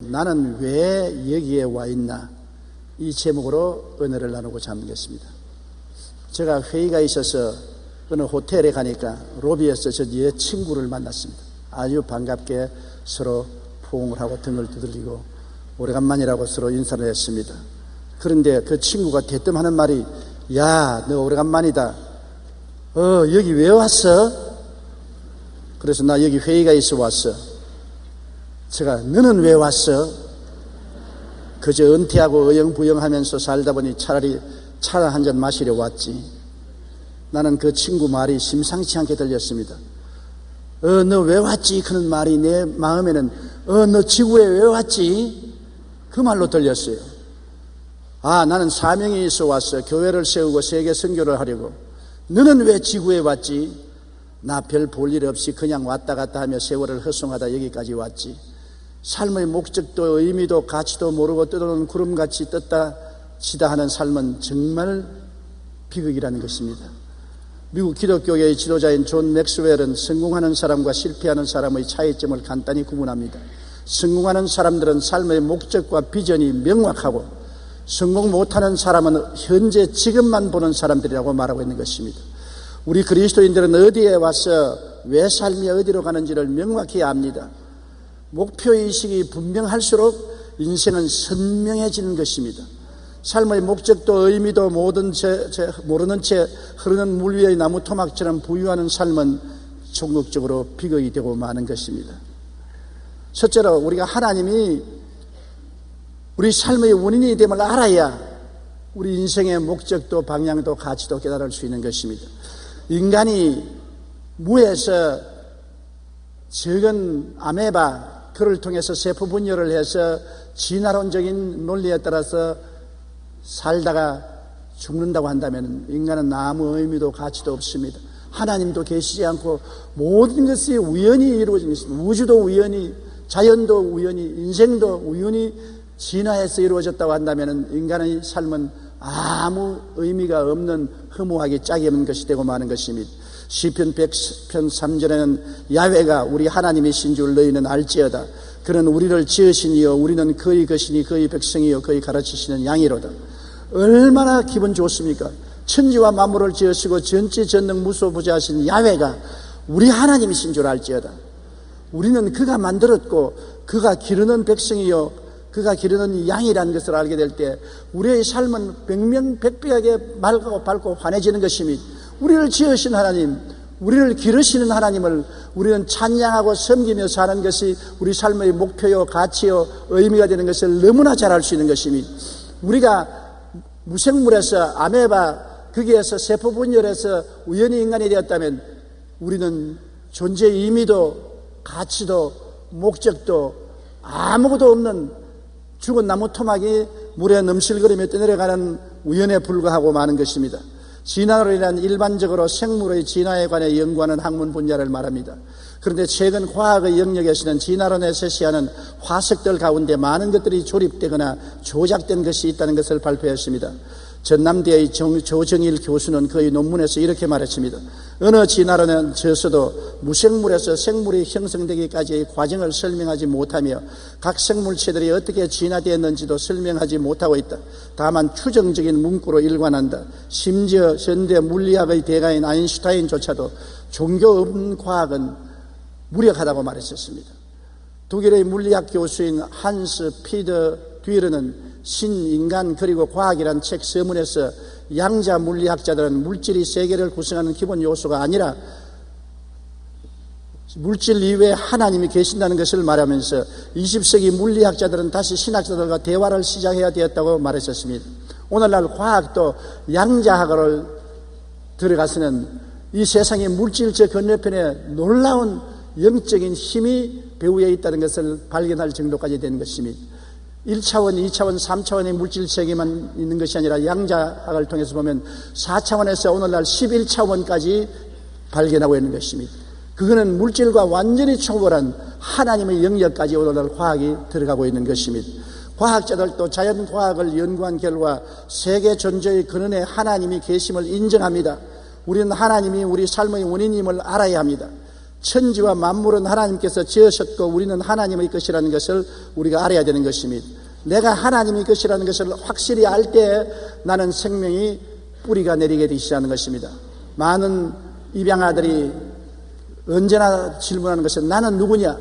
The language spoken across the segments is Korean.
나는 왜 여기에 와 있나, 이 제목으로 은혜를 나누고자 하겠습니다. 제가 회의가 있어서 어느 호텔에 가니까 로비에서 저 뒤에 친구를 만났습니다. 아주 반갑게 서로 포옹을 하고 등을 두들리고 오래간만이라고 서로 인사를 했습니다. 그런데 그 친구가 대뜸 하는 말이, 야, 너 오래간만이다. 여기 왜 왔어? 그래서 나 여기 회의가 있어 왔어. 제가, 너는 왜 왔어? 그저 은퇴하고 어영부영하면서 살다 보니 차라리 차 한 잔 마시려 왔지. 나는 그 친구 말이 심상치 않게 들렸습니다. 너 왜 왔지? 그런 말이 내 마음에는 너 지구에 왜 왔지? 그 말로 들렸어요. 나는 사명이 있어 왔어. 교회를 세우고 세계 선교를 하려고. 너는 왜 지구에 왔지? 나 별 볼 일 없이 그냥 왔다 갔다 하며 세월을 허송하다 여기까지 왔지. 삶의 목적도 의미도 가치도 모르고 떠도는 구름같이 떴다 치다 하는 삶은 정말 비극이라는 것입니다. 미국 기독교계의 지도자인 존 맥스웰은 성공하는 사람과 실패하는 사람의 차이점을 간단히 구분합니다. 성공하는 사람들은 삶의 목적과 비전이 명확하고, 성공 못하는 사람은 현재 지금만 보는 사람들이라고 말하고 있는 것입니다. 우리 그리스도인들은 어디에 와서 왜 삶이 어디로 가는지를 명확히 압니다. 목표의식이 분명할수록 인생은 선명해지는 것입니다. 삶의 목적도 의미도 모르는 채 흐르는 물 위의 나무 토막처럼 부유하는 삶은 종극적으로 비극이 되고 마는 것입니다. 첫째로 우리가 하나님이 우리 삶의 원인이 됨을 알아야 우리 인생의 목적도 방향도 가치도 깨달을 수 있는 것입니다. 인간이 무에서 적은 아메바, 그를 통해서 세포 분열을 해서 진화론적인 논리에 따라서 살다가 죽는다고 한다면 인간은 아무 의미도 가치도 없습니다. 하나님도 계시지 않고 모든 것이 우연히 이루어진 것입니다. 우주도 우연히, 자연도 우연히, 인생도 우연히 진화해서 이루어졌다고 한다면 인간의 삶은 아무 의미가 없는 허무하게 짝이 없는 것이 되고 마는 것입니다. 시편 100편 3절에는 야훼가 우리 하나님이신 줄 너희는 알지어다. 그는 우리를 지으시니요 우리는 그의 것이니 그의 백성이요 그의 가르치시는 양이로다. 얼마나 기분 좋습니까? 천지와 만물을 지으시고 전지전능 무소부재하신 야훼가 우리 하나님이신 줄 알지어다. 우리는 그가 만들었고 그가 기르는 백성이요 그가 기르는 양이라는 것을 알게 될 때 우리의 삶은 백명백백하게 맑고 밝고 환해지는 것입니다. 우리를 지으신 하나님, 우리를 기르시는 하나님을 우리는 찬양하고 섬기며 사는 것이 우리 삶의 목표요 가치요 의미가 되는 것을 너무나 잘 알 수 있는 것입니다. 우리가 무생물에서 아메바, 거기에서 세포 분열해서 우연히 인간이 되었다면 우리는 존재의 의미도 가치도 목적도 아무것도 없는 죽은 나무 토막이 물에 넘실거리며 떠내려가는 우연에 불과하고 마는 것입니다. 진화로 인한 일반적으로 생물의 진화에 관해 연구하는 학문 분야를 말합니다. 그런데 최근 과학의 영역에서는 진화론에 제시하는 화석들 가운데 많은 것들이 조립되거나 조작된 것이 있다는 것을 발표했습니다. 전남대의 조정일 교수는 그의 논문에서 이렇게 말했습니다. 어느 진화론은 저서도 무생물에서 생물이 형성되기까지의 과정을 설명하지 못하며 각 생물체들이 어떻게 진화되었는지도 설명하지 못하고 있다. 다만 추정적인 문구로 일관한다. 심지어 현대 물리학의 대가인 아인슈타인조차도 종교 없는 과학은 무력하다고 말했었습니다. 독일의 물리학 교수인 한스 피더 듀이르는 신인간 그리고 과학이란 책 서문에서 양자 물리학자들은 물질이 세계를 구성하는 기본 요소가 아니라 물질 이외에 하나님이 계신다는 것을 말하면서 20세기 물리학자들은 다시 신학자들과 대화를 시작해야 되었다고 말했었습니다. 오늘날 과학도 양자학을 들어가서는 이 세상의 물질적 건너편에 놀라운 영적인 힘이 배후에 있다는 것을 발견할 정도까지 된 것입니다. 1차원, 2차원, 3차원의 물질 세계만 있는 것이 아니라 양자학을 통해서 보면 4차원에서 오늘날 11차원까지 발견하고 있는 것입니다. 그거는 물질과 완전히 초월한 하나님의 영역까지 오늘날 과학이 들어가고 있는 것입니다. 과학자들도 자연과학을 연구한 결과 세계 존재의 근원에 하나님이 계심을 인정합니다. 우리는 하나님이 우리 삶의 원인임을 알아야 합니다. 천지와 만물은 하나님께서 지으셨고 우리는 하나님의 것이라는 것을 우리가 알아야 되는 것입니다. 내가 하나님의 것이라는 것을 확실히 알 때 나는 생명이 뿌리가 내리게 되기 시작하는 것입니다. 많은 입양아들이 언제나 질문하는 것은 나는 누구냐?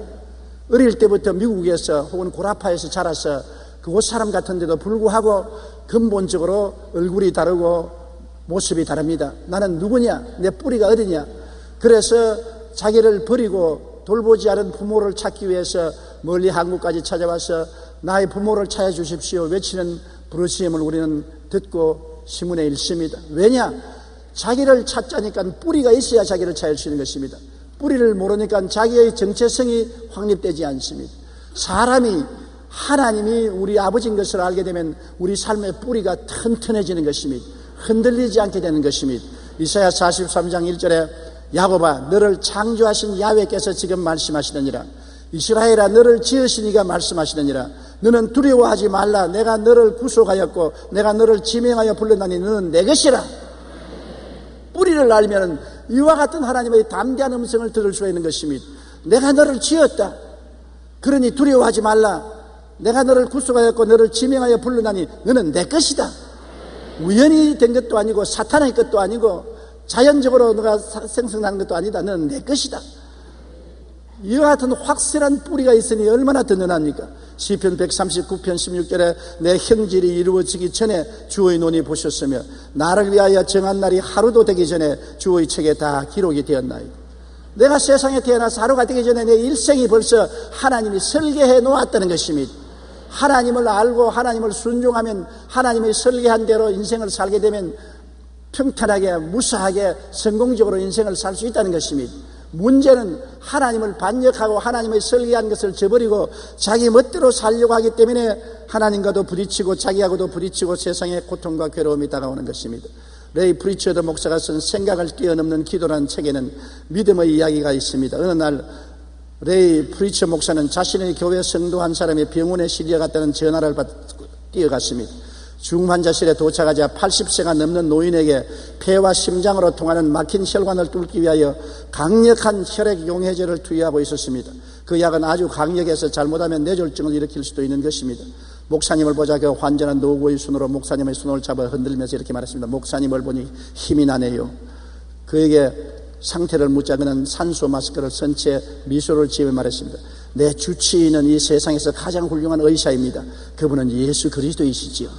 어릴 때부터 미국에서 혹은 고라파에서 자라서 그곳 사람 같은데도 불구하고 근본적으로 얼굴이 다르고 모습이 다릅니다. 나는 누구냐? 내 뿌리가 어디냐? 그래서 자기를 버리고 돌보지 않은 부모를 찾기 위해서 멀리 한국까지 찾아와서 나의 부모를 찾아주십시오 외치는 부르짖음을 우리는 듣고 시문에 읽습니다. 왜냐? 자기를 찾자니까 뿌리가 있어야 자기를 찾을 수 있는 것입니다. 뿌리를 모르니까 자기의 정체성이 확립되지 않습니다. 사람이 하나님이 우리 아버지인 것을 알게 되면 우리 삶의 뿌리가 튼튼해지는 것입니다. 흔들리지 않게 되는 것입니다. 이사야 43장 1절에 야곱아 너를 창조하신 야훼께서 지금 말씀하시느니라. 이스라엘아 너를 지으신 이가 말씀하시느니라. 너는 두려워하지 말라. 내가 너를 구속하였고 내가 너를 지명하여 불렀나니 너는 내 것이라. 뿌리를 알면 이와 같은 하나님의 담대한 음성을 들을 수 있는 것입니다. 내가 너를 지었다. 그러니 두려워하지 말라. 내가 너를 구속하였고 너를 지명하여 불렀나니 너는 내 것이다. 우연히 된 것도 아니고 사탄의 것도 아니고 자연적으로 너가 생성나는 것도 아니다. 너는 내 것이다. 이와 같은 확실한 뿌리가 있으니 얼마나 든든합니까? 시편 139편 16절에 내 형질이 이루어지기 전에 주의 눈이 보셨으며 나를 위하여 정한 날이 하루도 되기 전에 주의 책에 다 기록이 되었나이다. 내가 세상에 태어나서 하루가 되기 전에 내 일생이 벌써 하나님이 설계해 놓았다는 것입니다. 하나님을 알고 하나님을 순종하면 하나님의 설계한 대로 인생을 살게 되면 평탄하게 무사하게 성공적으로 인생을 살 수 있다는 것입니다. 문제는 하나님을 반역하고 하나님의 설계한 것을 저버리고 자기 멋대로 살려고 하기 때문에 하나님과도 부딪히고 자기하고도 부딪히고 세상에 고통과 괴로움이 다가오는 것입니다. 레이 프리처드 목사가 쓴 생각을 뛰어넘는 기도라는 책에는 믿음의 이야기가 있습니다. 어느 날 레이 프리처 목사는 자신의 교회 성도 한 사람이 병원에 실려갔다는 전화를 받고 뛰어갔습니다. 중환자실에 도착하자 80세가 넘는 노인에게 폐와 심장으로 통하는 막힌 혈관을 뚫기 위하여 강력한 혈액 용해제를 투여하고 있었습니다. 그 약은 아주 강력해서 잘못하면 뇌졸중을 일으킬 수도 있는 것입니다. 목사님을 보자 그 환자는 노구의 손으로 목사님의 손을 잡아 흔들면서 이렇게 말했습니다. 목사님을 보니 힘이 나네요. 그에게 상태를 묻자 그는 산소 마스크를 쓴 채 미소를 지으며 말했습니다. 내 주치의는 이 세상에서 가장 훌륭한 의사입니다. 그분은 예수 그리스도이시지요.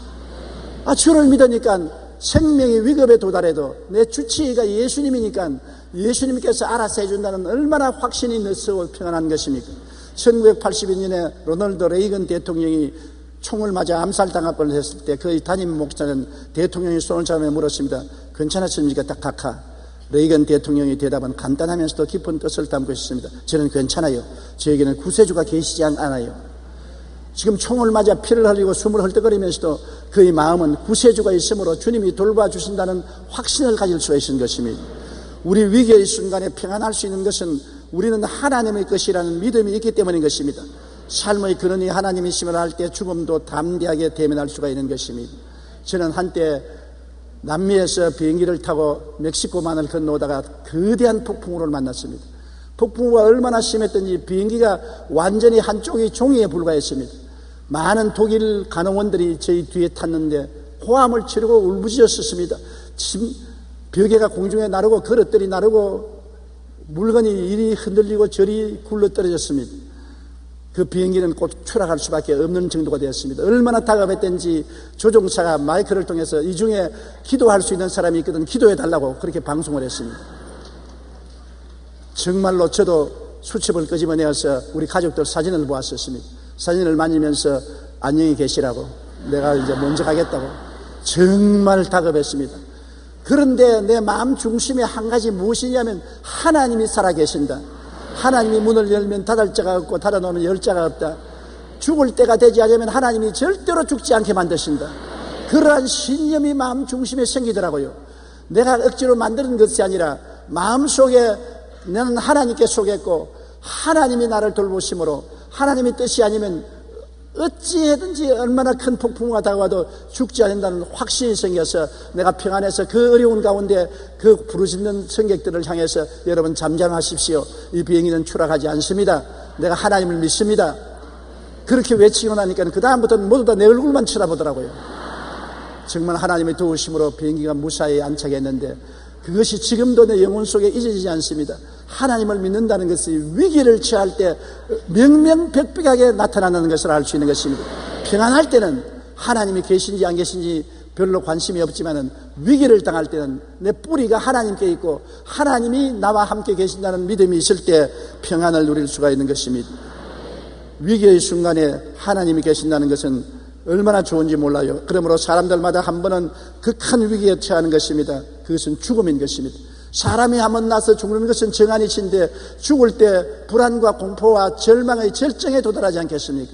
주를 믿으니까 생명이 위급에 도달해도 내 주치의가 예수님이니까 예수님께서 알아서 해준다는 얼마나 확신이 넣어서 평안한 것입니까? 1982년에 로널드 레이건 대통령이 총을 맞아 암살당할 뻔했을 때 그의 담임 목사는 대통령이 손을 잡으며 물었습니다. 괜찮았습니까? 딱딱하. 레이건 대통령의 대답은 간단하면서도 깊은 뜻을 담고 있습니다. 저는 괜찮아요. 저에게는 구세주가 계시지 않아요. 지금 총을 맞아 피를 흘리고 숨을 헐떡거리면서도 그의 마음은 구세주가 있으므로 주님이 돌봐주신다는 확신을 가질 수 있는 것입니다. 우리 위기의 순간에 평안할 수 있는 것은 우리는 하나님의 것이라는 믿음이 있기 때문인 것입니다. 삶의 근원이 하나님이심을 알 때 죽음도 담대하게 대면할 수가 있는 것입니다. 저는 한때 남미에서 비행기를 타고 멕시코만을 건너오다가 거대한 폭풍우를 만났습니다. 폭풍우가 얼마나 심했던지 비행기가 완전히 한쪽이 종이에 불과했습니다. 많은 독일 간호원들이 저희 뒤에 탔는데 호함을 치르고 울부짖었습니다. 벽에가 공중에 나르고 그릇들이 나르고 물건이 이리 흔들리고 저리 굴러떨어졌습니다. 그 비행기는 곧 추락할 수밖에 없는 정도가 되었습니다. 얼마나 다급했던지 조종사가 마이크를 통해서 이 중에 기도할 수 있는 사람이 있거든 기도해달라고 그렇게 방송을 했습니다. 정말로 저도 수첩을 끄집어내어서 우리 가족들 사진을 보았었습니다. 사진을 만지면서 안녕히 계시라고 내가 이제 먼저 가겠다고 정말 다급했습니다. 그런데 내 마음 중심에 한 가지 무엇이냐면 하나님이 살아계신다. 하나님이 문을 열면 닫을 자가 없고 닫아놓으면 열 자가 없다. 죽을 때가 되지 않으면 하나님이 절대로 죽지 않게 만드신다. 그러한 신념이 마음 중심에 생기더라고요. 내가 억지로 만드는 것이 아니라 마음속에 나는 하나님께 속했고 하나님이 나를 돌보심으로 하나님의 뜻이 아니면 어찌해든지 얼마나 큰 폭풍우가 다가와도 죽지 않는다는 확신이 생겨서 내가 평안해서 그 어려운 가운데 그 부르짖는 승객들을 향해서 여러분 잠잠하십시오. 이 비행기는 추락하지 않습니다. 내가 하나님을 믿습니다. 그렇게 외치고 나니까 그 다음부터는 모두 다 내 얼굴만 쳐다보더라고요. 정말 하나님의 도우심으로 비행기가 무사히 안착했는데 그것이 지금도 내 영혼 속에 잊어지지 않습니다. 하나님을 믿는다는 것이 위기를 처할 때 명명백백하게 나타나는 것을 알 수 있는 것입니다. 평안할 때는 하나님이 계신지 안 계신지 별로 관심이 없지만은 위기를 당할 때는 내 뿌리가 하나님께 있고 하나님이 나와 함께 계신다는 믿음이 있을 때 평안을 누릴 수가 있는 것입니다. 위기의 순간에 하나님이 계신다는 것은 얼마나 좋은지 몰라요. 그러므로 사람들마다 한 번은 극한 위기에 처하는 것입니다. 그것은 죽음인 것입니다. 사람이 한번 나서 죽는 것은 정한이신데 죽을 때 불안과 공포와 절망의 절정에 도달하지 않겠습니까?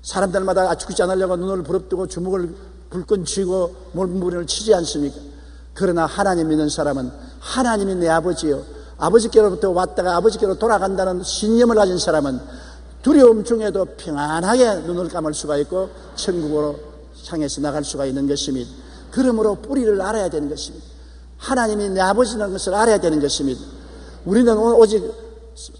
사람들마다 죽지 않으려고 눈을 부릅뜨고 주먹을 불끈 쥐고 몸부림을 치지 않습니까? 그러나 하나님 믿는 사람은 하나님이 내 아버지요, 아버지께로부터 왔다가 아버지께로 돌아간다는 신념을 가진 사람은 두려움 중에도 평안하게 눈을 감을 수가 있고 천국으로 향해서 나갈 수가 있는 것입니다. 그러므로 뿌리를 알아야 되는 것입니다. 하나님이 내 아버지라는 것을 알아야 되는 것입니다. 우리는 오직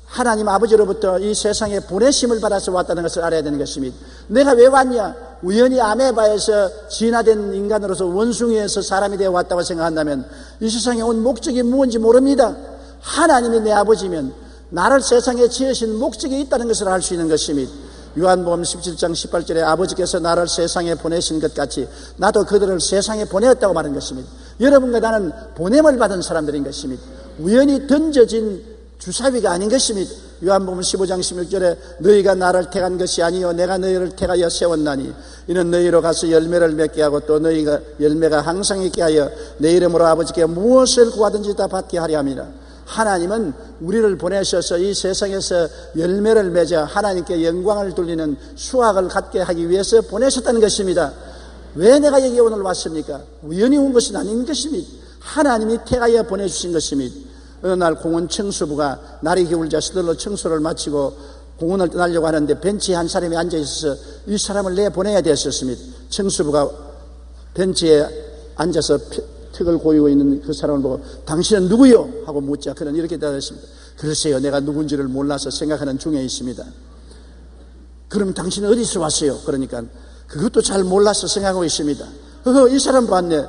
하나님 아버지로부터 이 세상에 보내심을 받아서 왔다는 것을 알아야 되는 것입니다. 내가 왜 왔냐? 우연히 아메바에서 진화된 인간으로서 원숭이에서 사람이 되어 왔다고 생각한다면 이 세상에 온 목적이 무엇인지 모릅니다. 하나님이 내 아버지면 나를 세상에 지으신 목적이 있다는 것을 알 수 있는 것입니다. 요한복음 17장 18절에 아버지께서 나를 세상에 보내신 것 같이 나도 그들을 세상에 보내었다고 말한 것입니다. 여러분과 나는 보냄을 받은 사람들인 것입니다. 우연히 던져진 주사위가 아닌 것입니다. 요한복음 15장 16절에 너희가 나를 택한 것이 아니요 내가 너희를 택하여 세웠나니 이는 너희로 가서 열매를 맺게 하고 또 너희가 열매가 항상 있게 하여 내 이름으로 아버지께 무엇을 구하든지 다 받게 하려 함이라. 하나님은 우리를 보내셔서 이 세상에서 열매를 맺어 하나님께 영광을 돌리는 수확을 갖게 하기 위해서 보내셨다는 것입니다. 왜 내가 여기 오늘 왔습니까? 우연히 온 것은 아닌 것입니다. 하나님이 택하여 보내주신 것입니다. 어느 날 공원 청소부가 날이 겨울자 서둘러 청소를 마치고 공원을 떠나려고 하는데 벤치에 한 사람이 앉아 있어서 이 사람을 내보내야 됐었습니다. 청소부가 벤치에 앉아서 턱을 고이고 있는 그 사람을 보고 당신은 누구요? 하고 묻자 그는 이렇게 대답했습니다. 글쎄요, 내가 누군지를 몰라서 생각하는 중에 있습니다. 그럼 당신은 어디서 왔어요? 그러니까 그것도 잘 몰라서 생각하고 있습니다. 이 사람 봤네.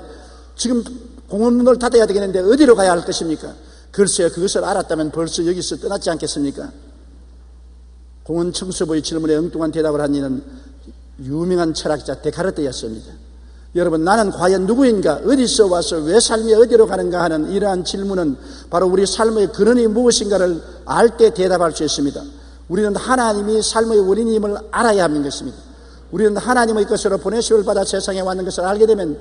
지금 공원 문을 닫아야 되겠는데 어디로 가야 할 것입니까? 글쎄요, 그것을 알았다면 벌써 여기서 떠났지 않겠습니까? 공원 청소부의 질문에 엉뚱한 대답을 한 이는 유명한 철학자 데카르트였습니다. 여러분, 나는 과연 누구인가? 어디서 와서 왜 삶이 어디로 가는가 하는 이러한 질문은 바로 우리 삶의 근원이 무엇인가를 알 때 대답할 수 있습니다. 우리는 하나님이 삶의 원인임을 알아야 하는 것입니다. 우리는 하나님의 것으로 보내심을 받아 세상에 왔는 것을 알게 되면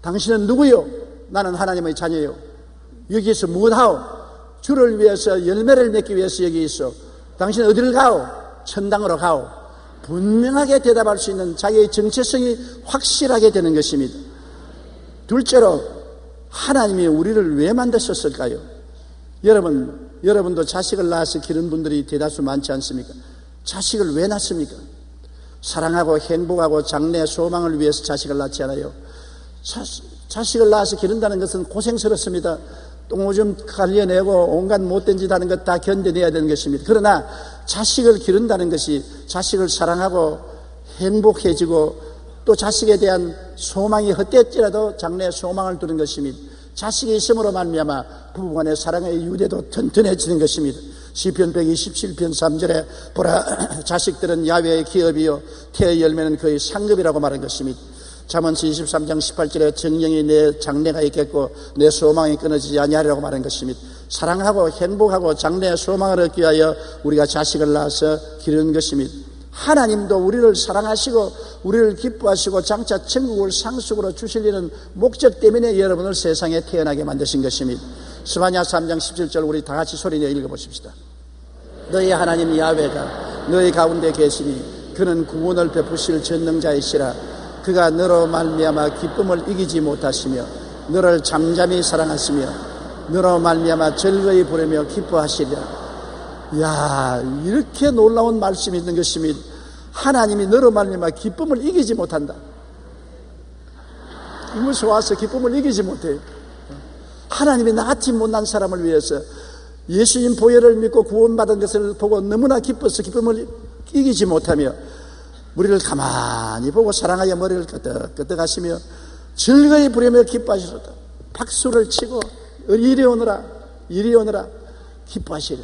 당신은 누구요? 나는 하나님의 자녀요. 여기에서 무엇하오? 주를 위해서 열매를 맺기 위해서 여기 있어. 당신은 어디를 가오? 천당으로 가오. 분명하게 대답할 수 있는 자기의 정체성이 확실하게 되는 것입니다. 둘째로 하나님이 우리를 왜 만드셨을까요? 여러분도 자식을 낳아서 기른 분들이 대다수 많지 않습니까? 자식을 왜 낳습니까? 사랑하고 행복하고 장래 소망을 위해서 자식을 낳지 않아요. 자식을 낳아서 기른다는 것은 고생스럽습니다. 똥오줌 갈려내고 온갖 못된 짓 하는 것 다 견뎌내야 되는 것입니다. 그러나 자식을 기른다는 것이 자식을 사랑하고 행복해지고 또 자식에 대한 소망이 헛되었지라도 장래에 소망을 두는 것입니다. 자식이 있음으로 말미암아 부부간의 사랑의 유대도 튼튼해지는 것입니다. 시편 127편 3절에 보라, 자식들은 야훼의 기업이요 태의 열매는 그의 상급이라고 말한 것입니다. 잠언서 23장 18절에 정령이 내 장래가 있겠고 내 소망이 끊어지지 아니하리라고 말한 것입니다. 사랑하고 행복하고 장래의 소망을 얻기 위하여 우리가 자식을 낳아서 기르는 것입니다. 하나님도 우리를 사랑하시고 우리를 기뻐하시고 장차 천국을 상속으로 주시려는 목적 때문에 여러분을 세상에 태어나게 만드신 것입니다. 스바냐 3장 17절 우리 다 같이 소리내어 읽어보십시다. 너희 하나님 야훼가 너희 가운데 계시니 그는 구원을 베푸실 전능자이시라. 그가 너로 말미암아 기쁨을 이기지 못하시며 너를 잠잠히 사랑하시며 너로 말미암아 즐거이 부르며 기뻐하시리라. 이야, 이렇게 놀라운 말씀이 있는 것입니다. 하나님이 너로 말미암아 기쁨을 이기지 못한다. 이곳에 와서 기쁨을 이기지 못해요. 하나님이 나같이 못난 사람을 위해서 예수님 보혈을 믿고 구원받은 것을 보고 너무나 기뻐서 기쁨을 이기지 못하며 우리를 가만히 보고 사랑하여 머리를 끄덕끄덕 하시며 즐거이 부르며 기뻐하시로다. 박수를 치고 이리 오너라 기뻐하시려.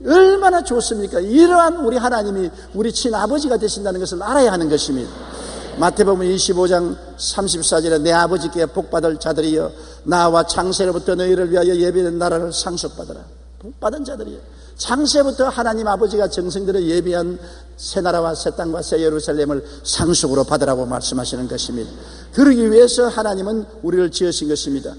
얼마나 좋습니까? 이러한 우리 하나님이 우리 친아버지가 되신다는 것을 알아야 하는 것입니다. 마태복음 25장 34절에 내 아버지께 복받을 자들이여 나와 창세로부터 너희를 위하여 예비된 나라를 상속받으라. 복받은 자들이여, 창세부터 하나님 아버지가 정성들을 예비한 새 나라와 새 땅과 새 예루살렘을 상속으로 받으라고 말씀하시는 것입니다. 그러기 위해서 하나님은 우리를 지으신 것입니다.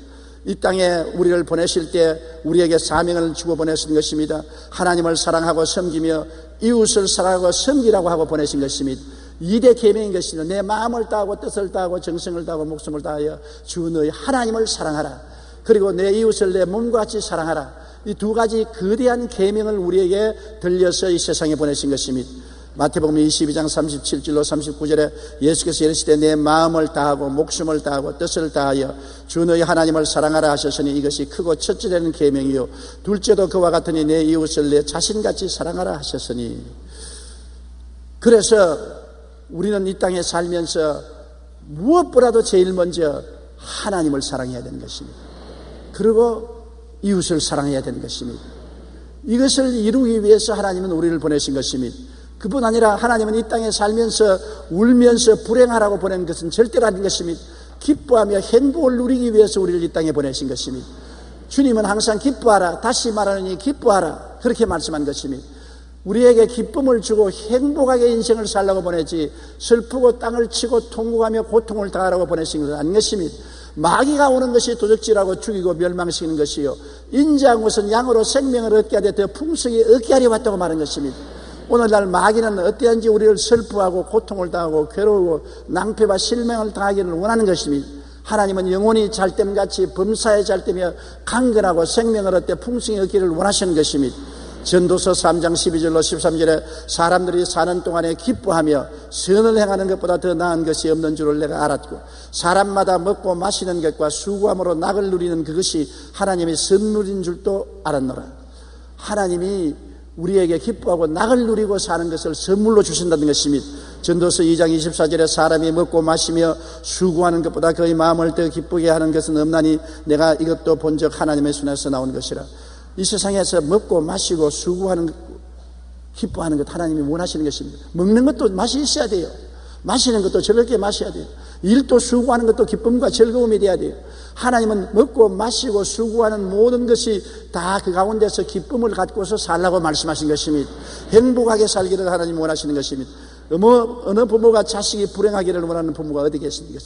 이 땅에 우리를 보내실 때 우리에게 사명을 주고 보내신 것입니다. 하나님을 사랑하고 섬기며 이웃을 사랑하고 섬기라고 하고 보내신 것입니다. 2대 계명인 것입니다. 내 마음을 다하고 뜻을 다하고 정성을 다하고 목숨을 다하여 주 너희 하나님을 사랑하라. 그리고 내 이웃을 내 몸과 같이 사랑하라. 이 두 가지 거대한 계명을 우리에게 들려서 이 세상에 보내신 것입니다. 마태복음 22장 37절로 39절에 예수께서 이르시되 내 마음을 다하고 목숨을 다하고 뜻을 다하여 주 너희 하나님을 사랑하라 하셨으니 이것이 크고 첫째라는 계명이요 둘째도 그와 같으니 내 이웃을 내 자신같이 사랑하라 하셨으니. 그래서 우리는 이 땅에 살면서 무엇보다도 제일 먼저 하나님을 사랑해야 되는 것입니다. 그리고 이웃을 사랑해야 되는 것입니다. 이것을 이루기 위해서 하나님은 우리를 보내신 것입니다. 그뿐 아니라 하나님은 이 땅에 살면서 울면서 불행하라고 보낸 것은 절대로 아닌 것입니다. 기뻐하며 행복을 누리기 위해서 우리를 이 땅에 보내신 것입니다. 주님은 항상 기뻐하라, 다시 말하느니 기뻐하라, 그렇게 말씀한 것입니다. 우리에게 기쁨을 주고 행복하게 인생을 살라고 보내지 슬프고 땅을 치고 통곡하며 고통을 당하라고 보내신 것은 아닌 것입니다. 마귀가 오는 것이 도적질하고 죽이고 멸망시키는 것이요 인자한 것은 양으로 생명을 얻게 하되 더 풍성히 얻게 하려 왔다고 말한 것입니다. 오늘날 마귀는 어떠한지 우리를 슬퍼하고 고통을 당하고 괴로우고 낭패와 실명을 당하기를 원하는 것입니다. 하나님은 영혼이 잘됨같이 범사에 잘되며 강건하고 생명을 얻되 풍성히 얻기를 원하시는 것입니다. 전도서 3장 12절로 13절에 사람들이 사는 동안에 기뻐하며 선을 행하는 것보다 더 나은 것이 없는 줄을 내가 알았고 사람마다 먹고 마시는 것과 수고함으로 낙을 누리는 그것이 하나님의 선물인 줄도 알았노라. 하나님이 우리에게 기뻐하고 낙을 누리고 사는 것을 선물로 주신다는 것입니다. 전도서 2장 24절에 사람이 먹고 마시며 수고하는 것보다 그의 마음을 더 기쁘게 하는 것은 없나니 내가 이것도 본적 하나님의 손에서 나온 것이라. 이 세상에서 먹고 마시고 수고하는 것, 기뻐하는 것 하나님이 원하시는 것입니다. 먹는 것도 맛이 있어야 돼요. 마시는 것도 즐겁게 마셔야 돼요. 일도 수고하는 것도 기쁨과 즐거움이 돼야 돼요. 하나님은 먹고 마시고 수고하는 모든 것이 다 그 가운데서 기쁨을 갖고서 살라고 말씀하신 것입니다. 행복하게 살기를 하나님 원하시는 것입니다. 어느 부모가 자식이 불행하기를 원하는 부모가 어디 계십니까?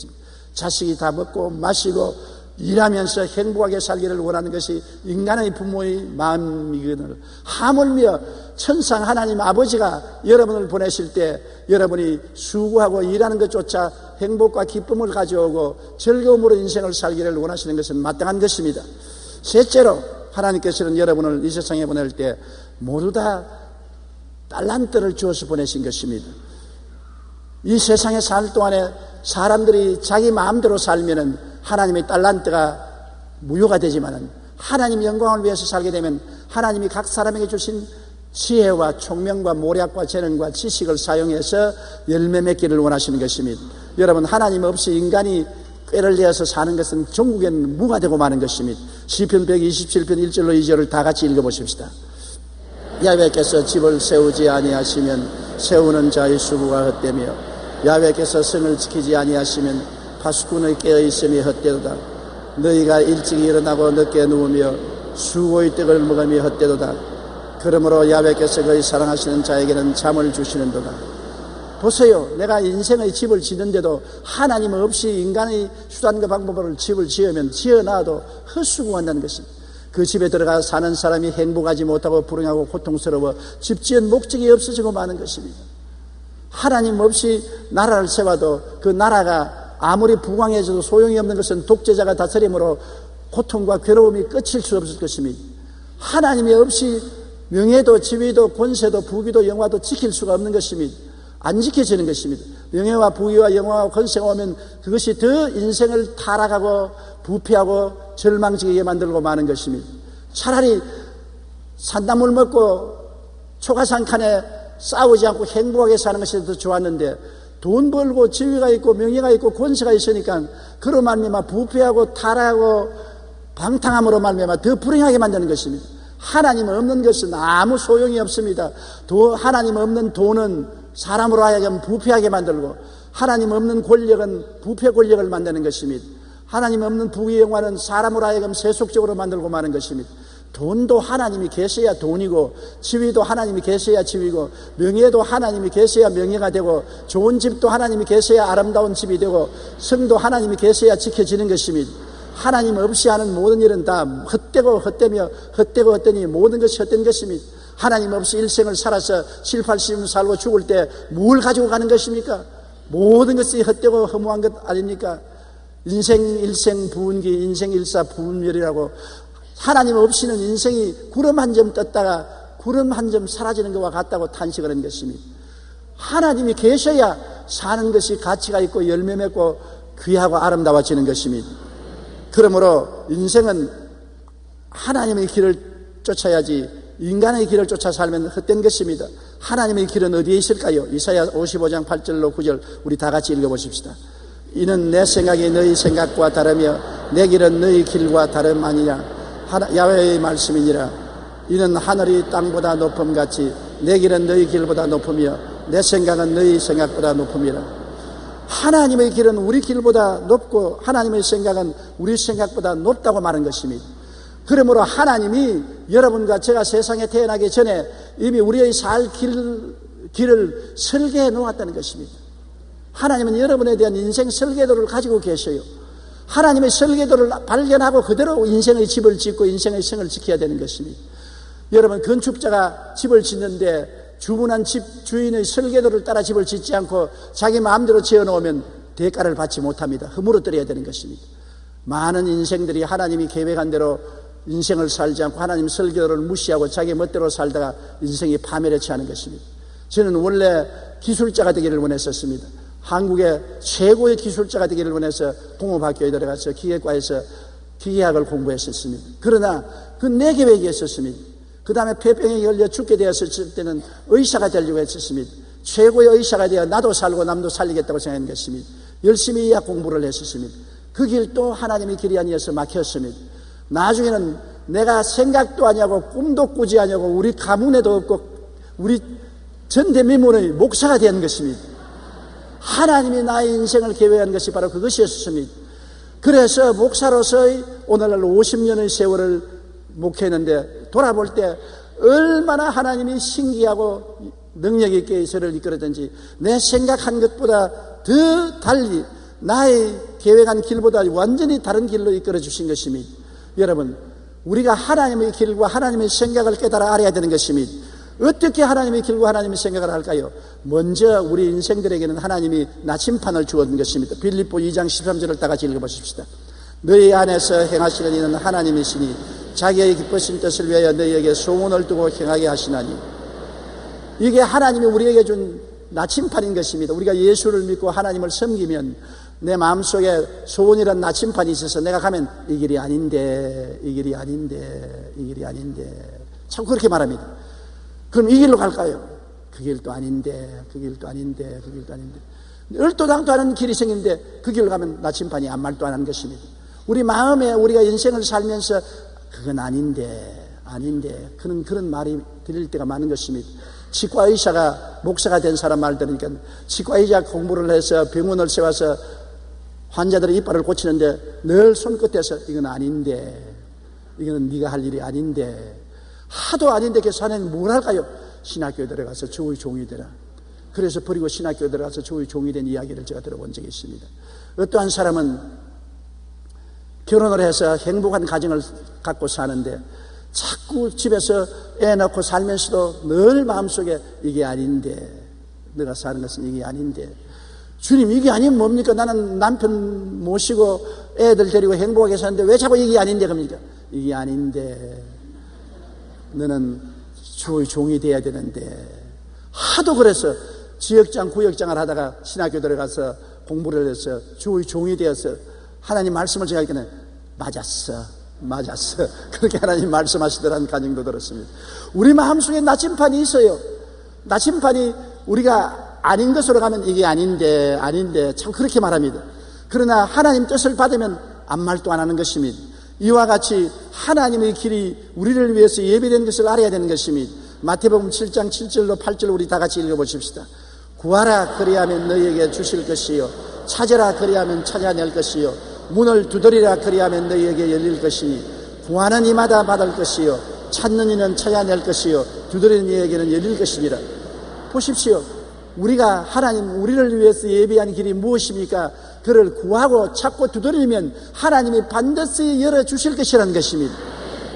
자식이 다 먹고 마시고 일하면서 행복하게 살기를 원하는 것이 인간의 부모의 마음이거든요. 하물며 천상 하나님 아버지가 여러분을 보내실 때 여러분이 수고하고 일하는 것조차 행복과 기쁨을 가져오고 즐거움으로 인생을 살기를 원하시는 것은 마땅한 것입니다. 셋째로 하나님께서는 여러분을 이 세상에 보낼 때 모두 다 달란트를 주어서 보내신 것입니다. 이 세상에 살 동안에 사람들이 자기 마음대로 살면은 하나님의 달란트가 무효가 되지만은 하나님 영광을 위해서 살게 되면 하나님이 각 사람에게 주신 지혜와 총명과 모략과 재능과 지식을 사용해서 열매 맺기를 원하시는 것입니다. 여러분, 하나님 없이 인간이 꾀를 내어서 사는 것은 전국에는 무가 되고 마는 것입니다. 시편 127편 1절로 2절을 다 같이 읽어보십시다. 야훼께서 집을 세우지 아니하시면 세우는 자의 수고가 헛되며 야훼께서 성을 지키지 아니하시면 파수꾼의 깨어있음이 헛되도다. 너희가 일찍 일어나고 늦게 누우며 수고의 떡을 먹으며 헛되도다. 그러므로 야훼께서 그의 사랑하시는 자에게는 잠을 주시는도다. 보세요. 내가 인생의 집을 짓는데도 하나님 없이 인간의 수단과 방법으로 집을 지으면 지어놔도 헛수고한다는 것입니다. 그 집에 들어가 사는 사람이 행복하지 못하고 불행하고 고통스러워 집 지은 목적이 없어지고 마는 것입니다. 하나님 없이 나라를 세워도 그 나라가 아무리 부강해져도 소용이 없는 것은 독재자가 다스림으로 고통과 괴로움이 끝일 수 없을 것입니다. 하나님이 없이 명예도 지위도 권세도 부귀도 영화도 지킬 수가 없는 것입니다. 안 지켜지는 것입니다. 명예와 부귀와 영화와 권세가 오면 그것이 더 인생을 타락하고 부패하고 절망지게 만들고 마는 것입니다. 차라리 산나물 먹고 초가상칸에 싸우지 않고 행복하게 사는 것이 더 좋았는데, 돈 벌고 지위가 있고 명예가 있고 권세가 있으니까 그로 말미암아 부패하고 타락하고 방탕함으로 말미암아 더 불행하게 만드는 것입니다. 하나님 없는 것은 아무 소용이 없습니다. 하나님 없는 돈은 사람으로 하여금 부패하게 만들고, 하나님 없는 권력은 부패 권력을 만드는 것입니다. 하나님 없는 부귀 영화는 사람으로 하여금 세속적으로 만들고 마는 것입니다. 돈도 하나님이 계셔야 돈이고, 지위도 하나님이 계셔야 지위고, 명예도 하나님이 계셔야 명예가 되고, 좋은 집도 하나님이 계셔야 아름다운 집이 되고, 성도 하나님이 계셔야 지켜지는 것입니다. 하나님 없이 하는 모든 일은 다 헛되고 헛되며 헛되고 헛되니 모든 것이 헛된 것입니다. 하나님 없이 일생을 살아서 7, 80년 살고 죽을 때 뭘 가지고 가는 것입니까? 모든 것이 헛되고 허무한 것 아닙니까? 인생 일생 부운기, 인생 일사 부운멸이라고, 하나님 없이는 인생이 구름 한 점 떴다가 구름 한 점 사라지는 것과 같다고 탄식을 한 것입니다. 하나님이 계셔야 사는 것이 가치가 있고 열매 맺고 귀하고 아름다워지는 것입니다. 그러므로 인생은 하나님의 길을 쫓아야지 인간의 길을 쫓아 살면 헛된 것입니다. 하나님의 길은 어디에 있을까요? 이사야 55장 8절로 9절 우리 다 같이 읽어보십시다. 이는 내 생각이 너희 생각과 다르며 내 길은 너희 길과 다름 아니냐. 야훼의 말씀이니라. 이는 하늘이 땅보다 높음같이 내 길은 너희 길보다 높으며 내 생각은 너희 생각보다 높음이라. 하나님의 길은 우리 길보다 높고 하나님의 생각은 우리 생각보다 높다고 말한 것입니다. 그러므로 하나님이 여러분과 제가 세상에 태어나기 전에 이미 우리의 살 길을 설계해 놓았다는 것입니다. 하나님은 여러분에 대한 인생 설계도를 가지고 계셔요. 하나님의 설계도를 발견하고 그대로 인생의 집을 짓고 인생의 생을 지켜야 되는 것입니다. 여러분, 건축자가 집을 짓는데 주문한 집 주인의 설계도를 따라 집을 짓지 않고 자기 마음대로 지어놓으면 대가를 받지 못합니다. 허물어뜨려야 되는 것입니다. 많은 인생들이 하나님이 계획한 대로 인생을 살지 않고 하나님 설계도를 무시하고 자기 멋대로 살다가 인생이 파멸에 처하는 것입니다. 저는 원래 기술자가 되기를 원했었습니다. 한국의 최고의 기술자가 되기를 원해서 공업학교에 들어가서 기계과에서 기계학을 공부했었습니다. 그러나 그 내 계획이었었습니다. 그 다음에 폐병에 걸려 죽게 되었을 때는 의사가 되려고 했었습니다. 최고의 의사가 되어 나도 살고 남도 살리겠다고 생각한 것입니다. 열심히 의학 공부를 했었습니다. 그 길도 하나님의 길이 아니어서 막혔습니다. 나중에는 내가 생각도 아니하고 꿈도 꾸지 아니하고 우리 가문에도 없고 우리 전대미문의 목사가 된 것입니다. 하나님이 나의 인생을 계획한 것이 바로 그것이었습니다. 그래서 목사로서의 오늘날 50년의 세월을 목회했는데 돌아볼 때 얼마나 하나님이 신기하고 능력 있게 저를 이끌었든지 내 생각한 것보다 더 달리 나의 계획한 길보다 완전히 다른 길로 이끌어 주신 것입니다. 여러분, 우리가 하나님의 길과 하나님의 생각을 깨달아 알아야 되는 것입니다. 어떻게 하나님의 길과 하나님의 생각을 할까요? 먼저 우리 인생들에게는 하나님이 나침판을 주었는 것입니다. 빌립보 2장 13절을 다 같이 읽어보십시다. 너희 안에서 행하시는 이는 하나님이시니 자기의 기쁘신 뜻을 위하여 너희에게 소원을 두고 행하게 하시나니. 이게 하나님이 우리에게 준 나침판인 것입니다. 우리가 예수를 믿고 하나님을 섬기면 내 마음속에 소원이란 나침판이 있어서 내가 가면 이 길이 아닌데, 이 길이 아닌데, 이 길이 아닌데 참 그렇게 말합니다. 그럼 이 길로 갈까요? 그 길도 아닌데, 그 길도 아닌데, 그 길도 아닌데. 얼토당토 않은 길이 생기는데 그 길로 가면 나침판이 아무 말도 안 하는 것입니다. 우리 마음에 우리가 인생을 살면서 그건 아닌데, 아닌데 그런 말이 들릴 때가 많은 것입니다. 치과의사가 목사가 된 사람 말 들으니까 치과의사 공부를 해서 병원을 세워서 환자들의 이빨을 고치는데 늘 손끝에서 이건 아닌데, 이거는 네가 할 일이 아닌데, 하도 아닌데 그 사람은 뭘 할까요? 신학교에 들어가서 주의 종이 되라. 그래서 버리고 신학교에 들어가서 주의 종이 된 이야기를 제가 들어본 적이 있습니다. 어떠한 사람은 결혼을 해서 행복한 가정을 갖고 사는데 자꾸 집에서 애 낳고 살면서도 늘 마음속에 이게 아닌데, 내가 사는 것은 이게 아닌데, 주님 이게 아니면 뭡니까? 나는 남편 모시고 애들 데리고 행복하게 사는데 왜 자꾸 이게 아닌데 겁니까? 이게 아닌데, 너는 주의 종이 돼야 되는데. 하도 그래서 지역장, 구역장을 하다가 신학교 들어가서 공부를 해서 주의 종이 되어서 하나님 말씀을 제가 할때는 맞았어. 그렇게 하나님 말씀하시더라는 가정도 들었습니다. 우리 마음속에 나침판이 있어요. 나침판이 우리가 아닌 것으로 가면 이게 아닌데 참 그렇게 말합니다. 그러나 하나님 뜻을 받으면 아무 말도 안 하는 것입니다. 이와 같이 하나님의 길이 우리를 위해서 예비된 것을 알아야 되는 것입니다. 마태복음 7장 7절로 8절 우리 다 같이 읽어보십시다. 구하라 그리하면 너희에게 주실 것이요 찾으라 그리하면 찾아낼 것이요 문을 두드리라 그리하면 너희에게 열릴 것이니 구하는 이마다 받을 것이요 찾는 이는 찾아낼 것이요 두드리는 이에게는 열릴 것이니라. 보십시오. 우리가 하나님 우리를 위해서 예비한 길이 무엇입니까? 그를 구하고 찾고 두드리면 하나님이 반드시 열어주실 것이라는 것입니다.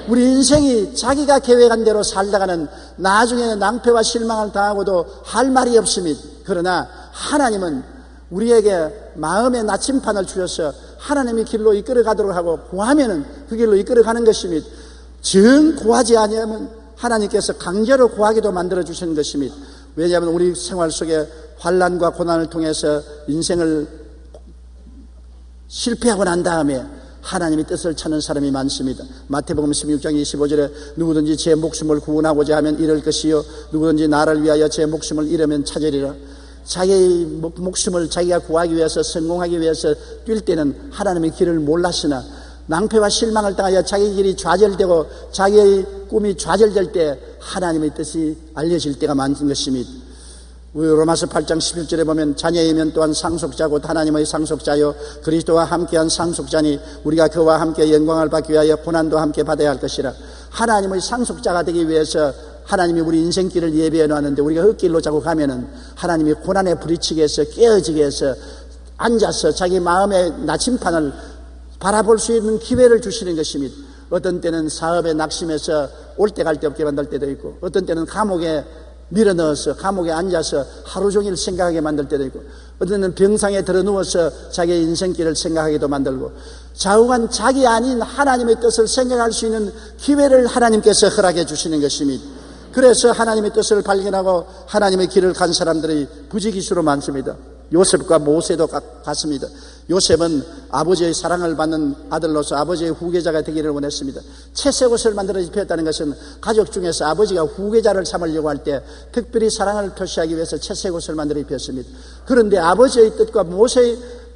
우리 인생이 자기가 계획한 대로 살다가는 나중에는 낭패와 실망을 당하고도 할 말이 없습니다. 그러나 하나님은 우리에게 마음의 나침판을 주셔서 하나님의 길로 이끌어가도록 하고 구하면은 그 길로 이끌어가는 것입니다. 정 구하지 아니하면 하나님께서 강제로 구하기도 만들어주시는 것입니다. 왜냐하면 우리 생활 속에 환난과 고난을 통해서 인생을 실패하고 난 다음에 하나님의 뜻을 찾는 사람이 많습니다. 마태복음 16장 25절에 누구든지 제 목숨을 구원하고자 하면 잃을 것이요 누구든지 나를 위하여 제 목숨을 잃으면 찾으리라. 자기의 목숨을 자기가 구하기 위해서 성공하기 위해서 뛸 때는 하나님의 길을 몰랐으나 낭패와 실망을 당하여 자기 길이 좌절되고 자기의 꿈이 좌절될 때 하나님의 뜻이 알려질 때가 많은 것입니다. 우리 로마서 8장 11절에 보면 자녀이면 또한 상속자고 하나님의 상속자요 그리스도와 함께한 상속자니 우리가 그와 함께 영광을 받기 위하여 고난도 함께 받아야 할 것이라. 하나님의 상속자가 되기 위해서 하나님이 우리 인생길을 예비해 놨는데 우리가 흙길로 자꾸 가면은 하나님이 고난에 부딪히게 해서 깨어지게 해서 앉아서 자기 마음의 나침판을 바라볼 수 있는 기회를 주시는 것입니다. 어떤 때는 사업에 낙심해서 올 때 갈 데 없게 만들 때도 있고 어떤 때는 감옥에 밀어넣어서 감옥에 앉아서 하루 종일 생각하게 만들 때도 있고 어떤 때는 병상에 들어 누워서 자기의 인생길을 생각하게도 만들고 좌우간 자기 아닌 하나님의 뜻을 생각할 수 있는 기회를 하나님께서 허락해 주시는 것입니다. 그래서 하나님의 뜻을 발견하고 하나님의 길을 간 사람들이 부지기수로 많습니다. 요셉과 모세도 같습니다. 요셉은 아버지의 사랑을 받는 아들로서 아버지의 후계자가 되기를 원했습니다. 채색 옷을 만들어 입혔다는 것은 가족 중에서 아버지가 후계자를 삼으려고 할 때 특별히 사랑을 표시하기 위해서 채색 옷을 만들어 입혔습니다. 그런데 아버지의 뜻과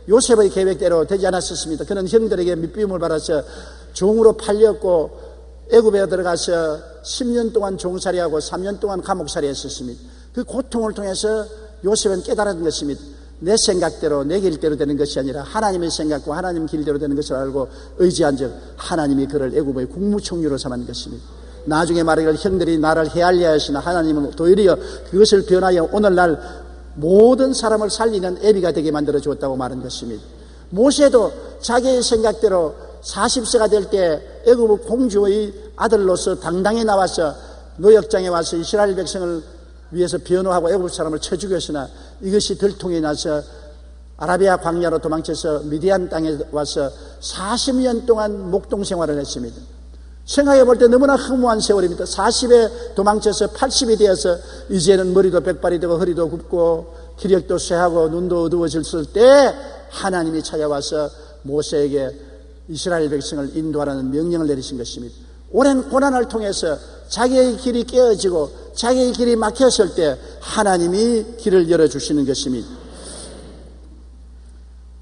요셉의 계획대로 되지 않았었습니다. 그는 형들에게 밑비움을 받아서 종으로 팔렸고 애굽에 들어가서 10년 동안 종살이하고 3년 동안 감옥살이 했었습니다. 그 고통을 통해서 요셉은 깨달은 것입니다. 내 생각대로 내 길대로 되는 것이 아니라 하나님의 생각과 하나님 길대로 되는 것을 알고 의지한 즉 하나님이 그를 애굽의 국무총리로 삼은 것입니다. 나중에 말하기를 형들이 나를 헤아리려 하시나 하나님은 도리어 그것을 변하여 오늘날 모든 사람을 살리는 애비가 되게 만들어 주었다고 말한 것입니다. 모세도 자기의 생각대로 40세가 될 때 애굽 공주의 아들로서 당당히 나와서 노역장에 와서 이스라엘 백성을 위해서 변호하고 애굽 사람을 쳐 죽였으나 이것이 들통이 나서 아라비아 광야로 도망쳐서 미디안 땅에 와서 40년 동안 목동 생활을 했습니다. 생각해 볼 때 너무나 허무한 세월입니다. 40에 도망쳐서 80이 되어서 이제는 머리도 백발이 되고 허리도 굽고 기력도 쇠하고 눈도 어두워졌을 때 하나님이 찾아와서 모세에게 이스라엘 백성을 인도하라는 명령을 내리신 것입니다. 오랜 고난을 통해서 자기의 길이 깨어지고 자기의 길이 막혔을 때 하나님이 길을 열어주시는 것입니다.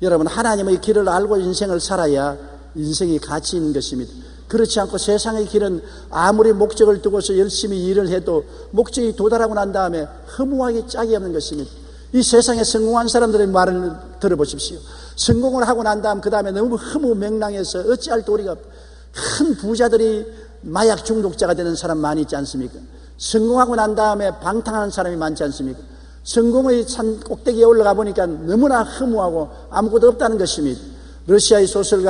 여러분, 하나님의 길을 알고 인생을 살아야 인생이 가치 있는 것입니다. 그렇지 않고 세상의 길은 아무리 목적을 두고서 열심히 일을 해도 목적이 도달하고 난 다음에 허무하게 짝이 없는 것입니다. 이 세상에 성공한 사람들의 말을 들어보십시오. 성공을 하고 난 다음 그 다음에 너무 허무맹랑해서 어찌할 때 우리가 큰 부자들이 마약 중독자가 되는 사람 많이 있지 않습니까? 성공하고 난 다음에 방탕하는 사람이 많지 않습니까? 성공의 산 꼭대기에 올라가 보니까 너무나 허무하고 아무것도 없다는 것입니다. 러시아의 소설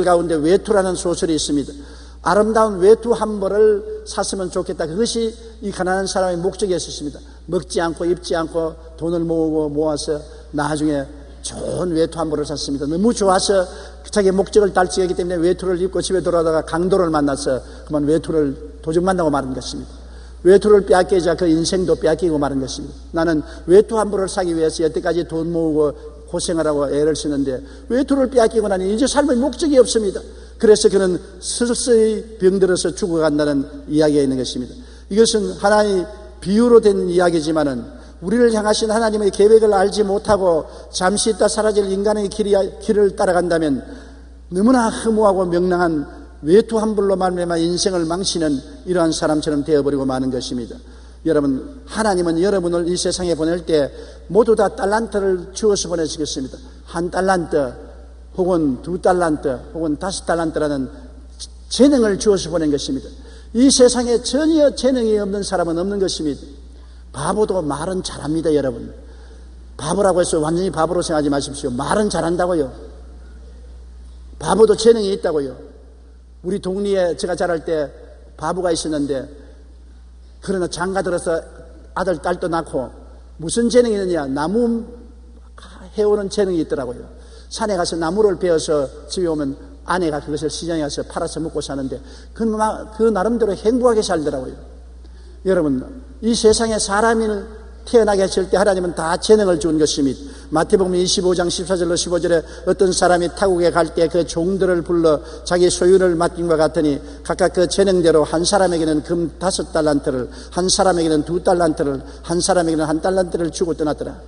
가운데 외투라는 소설이 있습니다. 아름다운 외투 한 벌을 샀으면 좋겠다. 그것이 이 가난한 사람의 목적이었습니다. 먹지 않고 입지 않고 돈을 모아서 나중에 좋은 외투 한 벌을 샀습니다. 너무 좋아서 자기 목적을 달성했기 때문에 외투를 입고 집에 돌아오다가 강도를 만나서 그만 외투를 도둑 만나고 마는 것입니다. 외투를 빼앗기자 그 인생도 빼앗기고 마는 것입니다. 나는 외투 한 벌을 사기 위해서 여태까지 돈 모으고 고생을 하고 애를 쓰는데 외투를 빼앗기고 나니 이제 삶의 목적이 없습니다. 그래서 그는 서서히 병들어서 죽어간다는 이야기가 있는 것입니다. 이것은 하나의 비유로 된 이야기지만은 우리를 향하신 하나님의 계획을 알지 못하고 잠시 있다 사라질 인간의 길을 따라간다면 너무나 허무하고 명랑한 외투 한 벌로 말미암아 인생을 망치는 이러한 사람처럼 되어버리고 마는 것입니다. 여러분, 하나님은 여러분을 이 세상에 보낼 때 모두 다 달란트를 주어서 보내시겠습니다. 1달란트 혹은 2달란트 혹은 5달란트라는 재능을 주어서 보낸 것입니다. 이 세상에 전혀 재능이 없는 사람은 없는 것입니다. 바보도 말은 잘합니다. 여러분, 바보라고 해서 완전히 바보로 생각하지 마십시오. 말은 잘한다고요. 바보도 재능이 있다고요. 우리 동리에 제가 자랄 때 바보가 있었는데, 그러나 장가 들어서 아들 딸도 낳고 무슨 재능이 있느냐, 나무 해오는 재능이 있더라고요. 산에 가서 나무를 베어서 집에 오면 아내가 그것을 시장에 가서 팔아서 먹고 사는데 그 나름대로 행복하게 살더라고요. 여러분, 이 세상에 사람이 태어나게 하실 때 하나님은 다 재능을 준 것입니다. 마태복음 25장 14절로 15절에 어떤 사람이 타국에 갈 때 그 종들을 불러 자기 소유를 맡김과 같으니 각각 그 재능대로 한 사람에게는 금 5달란트를, 한 사람에게는 2달란트를, 한 사람에게는 1달란트를 주고 떠났더라.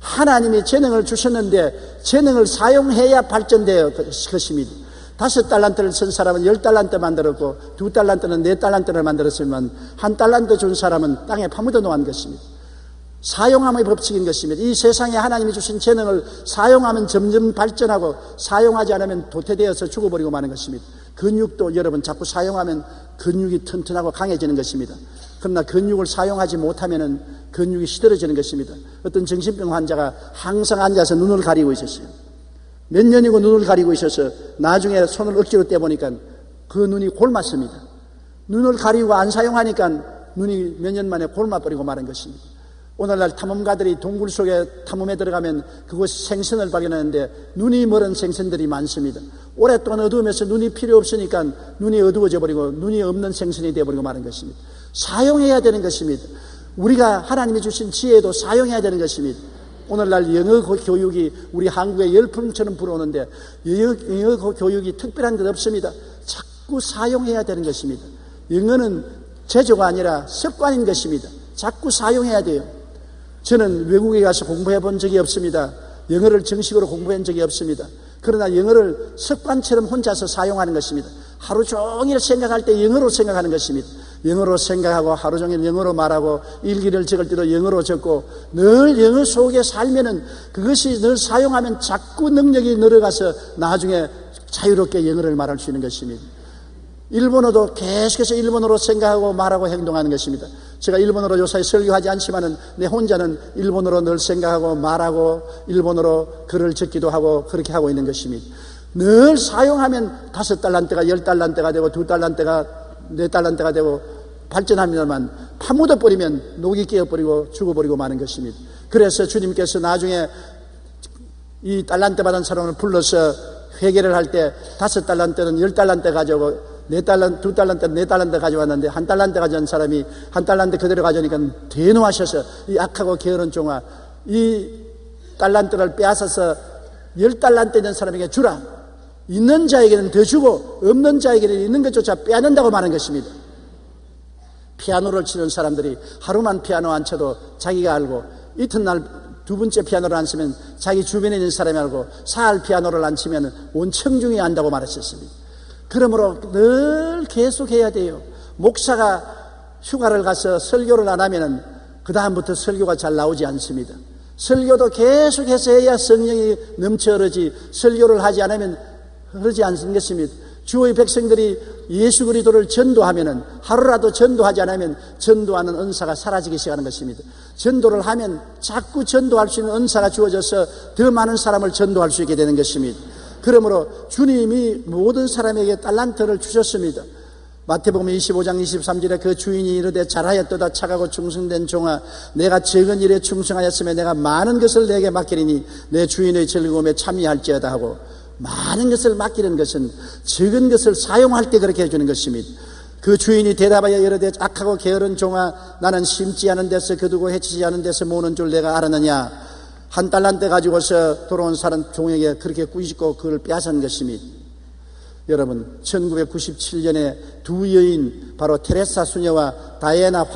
하나님이 재능을 주셨는데 재능을 사용해야 발전되어 것입니다. 5달란트를 쓴 사람은 10달란트 만들었고 2달란트는 4달란트를 만들었으면 1달란트 준 사람은 땅에 파묻어 놓은 것입니다. 사용함의 법칙인 것입니다. 이 세상에 하나님이 주신 재능을 사용하면 점점 발전하고 사용하지 않으면 도태되어서 죽어버리고 마는 것입니다. 근육도 여러분 자꾸 사용하면 근육이 튼튼하고 강해지는 것입니다. 그러나 근육을 사용하지 못하면 근육이 시들어지는 것입니다. 어떤 정신병 환자가 항상 앉아서 눈을 가리고 있었어요. 몇 년이고 눈을 가리고 있어서 나중에 손을 억지로 떼보니까 그 눈이 골맞습니다. 눈을 가리고 안 사용하니까 눈이 몇 년 만에 골마버리고 마는 것입니다. 오늘날 탐험가들이 동굴 속에 탐험에 들어가면 그곳 생선을 발견하는데 눈이 멀은 생선들이 많습니다. 오랫동안 어두우면서 눈이 필요 없으니까 눈이 어두워져 버리고 눈이 없는 생선이 되어버리고 마는 것입니다. 사용해야 되는 것입니다. 우리가 하나님이 주신 지혜도 사용해야 되는 것입니다. 오늘날 영어 교육이 우리 한국에 열풍처럼 불어오는데 영어 교육이 특별한 것 없습니다. 자꾸 사용해야 되는 것입니다. 영어는 제조가 아니라 습관인 것입니다. 자꾸 사용해야 돼요. 저는 외국에 가서 공부해 본 적이 없습니다. 영어를 정식으로 공부한 적이 없습니다. 그러나 영어를 습관처럼 혼자서 사용하는 것입니다. 하루 종일 생각할 때 영어로 생각하는 것입니다. 영어로 생각하고 하루 종일 영어로 말하고 일기를 적을 때도 영어로 적고 늘 영어 속에 살면은 그것이 늘 사용하면 자꾸 능력이 늘어가서 나중에 자유롭게 영어를 말할 수 있는 것입니다. 일본어도 계속해서 일본어로 생각하고 말하고 행동하는 것입니다. 제가 일본어로 요사이 설교하지 않지만은 내 혼자는 일본어로 늘 생각하고 말하고 일본어로 글을 적기도 하고 그렇게 하고 있는 것입니다. 늘 사용하면 5달란트가 10달란트가 되고 2달란트가 4달란트가 되고 발전합니다만 파묻어버리면 녹이 깨어버리고 죽어버리고 마는 것입니다. 그래서 주님께서 나중에 이 달란트 받은 사람을 불러서 회개를 할 때 5달란트는 10달란트 가져오고 2달란트, 4달란트 가져왔는데 1달란트 가져온 사람이 1달란트 그대로 가져오니까 대노하셔서 이 악하고 게으른 종아, 이 달란트를 빼앗아서 10달란트 있는 사람에게 주라. 있는 자에게는 더 주고 없는 자에게는 있는 것조차 빼앗는다고 말하는 것입니다. 피아노를 치는 사람들이 하루만 피아노 안 쳐도 자기가 알고 이튿날 2번째 피아노를 안 치면 자기 주변에 있는 사람이 알고 사흘 피아노를 안 치면 온 청중이 안다고 말하셨습니다. 그러므로 늘 계속해야 돼요. 목사가 휴가를 가서 설교를 안 하면은 그 다음부터 설교가 잘 나오지 않습니다. 설교도 계속해서 해야 성령이 넘쳐 흐르지 설교를 하지 않으면 흐르지 않는 것입니다. 주의 백성들이 예수 그리스도를 전도하면은 하루라도 전도하지 않으면 전도하는 은사가 사라지기 시작하는 것입니다. 전도를 하면 자꾸 전도할 수 있는 은사가 주어져서 더 많은 사람을 전도할 수 있게 되는 것입니다. 그러므로 주님이 모든 사람에게 달란트를 주셨습니다. 마태복음 25장 23절에 그 주인이 이르되 잘하였도다 착하고 충성된 종아, 내가 적은 일에 충성하였으면 내가 많은 것을 내게 맡기리니 내 주인의 즐거움에 참여할지어다 하고, 많은 것을 맡기는 것은 적은 것을 사용할 때 그렇게 해주는 것입니다. 그 주인이 대답하여 이르되 악하고 게으른 종아, 나는 심지 않은 데서 거두고 해치지 않은 데서 모으는 줄 내가 알았느냐. 한 달란트 가지고서 돌아온 사람 종에게 그렇게 꾸짖고 그걸 빼앗은 것입니다. 여러분, 1997년에 두 여인, 바로 테레사 수녀와 다이애나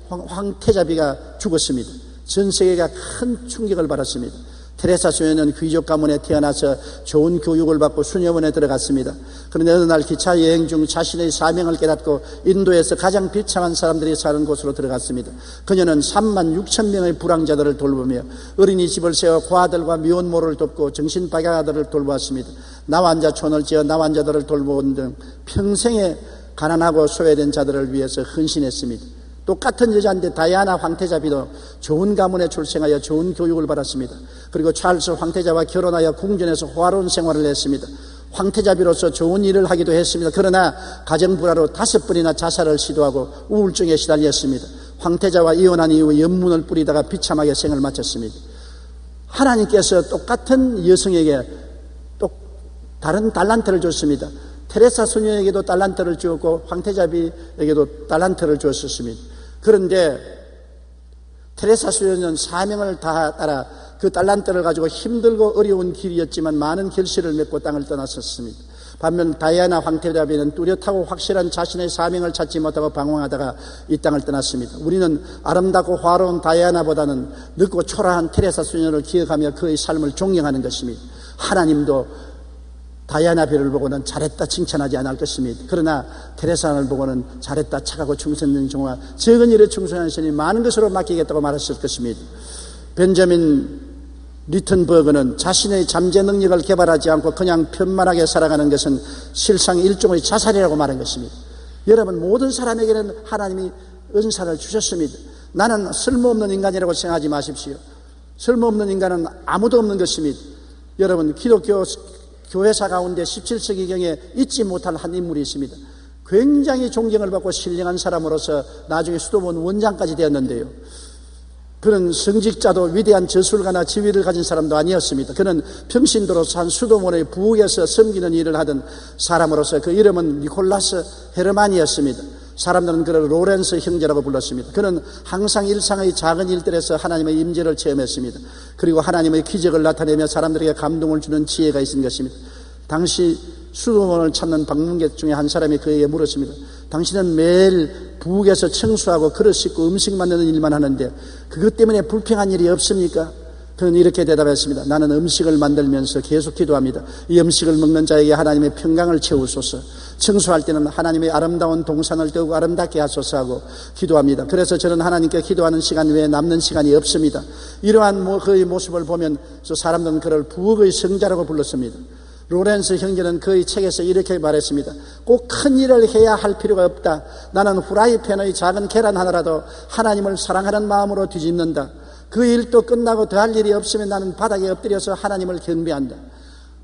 황태자비가 죽었습니다. 전 세계가 큰 충격을 받았습니다. 테레사 수녀는 귀족 가문에 태어나서 좋은 교육을 받고 수녀원에 들어갔습니다. 그런데 어느 날 기차 여행 중 자신의 사명을 깨닫고 인도에서 가장 비참한 사람들이 사는 곳으로 들어갔습니다. 그녀는 3만 6천 명의 불황자들을 돌보며 어린이집을 세워 고아들과 미혼모를 돕고 정신박약아들을 돌보았습니다. 나환자촌을 지어 나환자들을 돌보는 등 평생에 가난하고 소외된 자들을 위해서 헌신했습니다. 똑같은 여자인데 다이아나 황태자비도 좋은 가문에 출생하여 좋은 교육을 받았습니다. 그리고 찰스 황태자와 결혼하여 궁전에서 호화로운 생활을 했습니다. 황태자비로서 좋은 일을 하기도 했습니다. 그러나 가정불화로 5번이나 자살을 시도하고 우울증에 시달렸습니다. 황태자와 이혼한 이후 연문을 뿌리다가 비참하게 생을 마쳤습니다. 하나님께서 똑같은 여성에게 또 다른 달란트를 줬습니다. 테레사 수녀에게도 달란트를 주었고 황태자비에게도 달란트를 주었습니다. 그런데 테레사 수녀는 사명을 따라 그 달란트를 가지고 힘들고 어려운 길이었지만 많은 결실을 맺고 땅을 떠났었습니다. 반면 다이아나 황태자비는 뚜렷하고 확실한 자신의 사명을 찾지 못하고 방황하다가 이 땅을 떠났습니다. 우리는 아름답고 화려한 다이아나보다는 늙고 초라한 테레사 수녀를 기억하며 그의 삶을 존경하는 것입니다. 하나님도 다이아나비를 보고는 잘했다 칭찬하지 않을 것입니다. 그러나 테레사를 보고는 잘했다 착하고 충성된 종아, 적은 일에 충성한 신이 많은 것으로 맡기겠다고 말했을 것입니다. 벤저민 리턴버그는 자신의 잠재 능력을 개발하지 않고 그냥 편만하게 살아가는 것은 실상 일종의 자살이라고 말한 것입니다. 여러분, 모든 사람에게는 하나님이 은사를 주셨습니다. 나는 쓸모없는 인간이라고 생각하지 마십시오. 쓸모없는 인간은 아무도 없는 것입니다. 여러분, 기독교 교회사 가운데 17세기경에 잊지 못할 한 인물이 있습니다. 굉장히 존경을 받고 신령한 사람으로서 나중에 수도원 원장까지 되었는데요. 그는 성직자도 위대한 저술가나 지위를 가진 사람도 아니었습니다. 그는 평신도로서 한 수도원의 부엌에서 섬기는 일을 하던 사람으로서 그 이름은 니콜라스 헤르만이었습니다. 사람들은 그를 로렌스 형제라고 불렀습니다. 그는 항상 일상의 작은 일들에서 하나님의 임재를 체험했습니다. 그리고 하나님의 기적을 나타내며 사람들에게 감동을 주는 지혜가 있은 것입니다. 당시 수도원을 찾는 방문객 중에 한 사람이 그에게 물었습니다. 당신은 매일 부엌에서 청소하고 그릇 씻고 음식 만드는 일만 하는데 그것 때문에 불평한 일이 없습니까? 그는 이렇게 대답했습니다. 나는 음식을 만들면서 계속 기도합니다. 이 음식을 먹는 자에게 하나님의 평강을 채우소서. 청소할 때는 하나님의 아름다운 동산을 더욱 아름답게 하소서 하고 기도합니다. 그래서 저는 하나님께 기도하는 시간 외에 남는 시간이 없습니다. 이러한 그의 모습을 보면 사람들은 그를 부엌의 성자라고 불렀습니다. 로렌스 형제는 그의 책에서 이렇게 말했습니다. 꼭 큰 일을 해야 할 필요가 없다. 나는 후라이팬의 작은 계란 하나라도 하나님을 사랑하는 마음으로 뒤집는다. 그 일도 끝나고 더할 일이 없으면 나는 바닥에 엎드려서 하나님을 경배한다.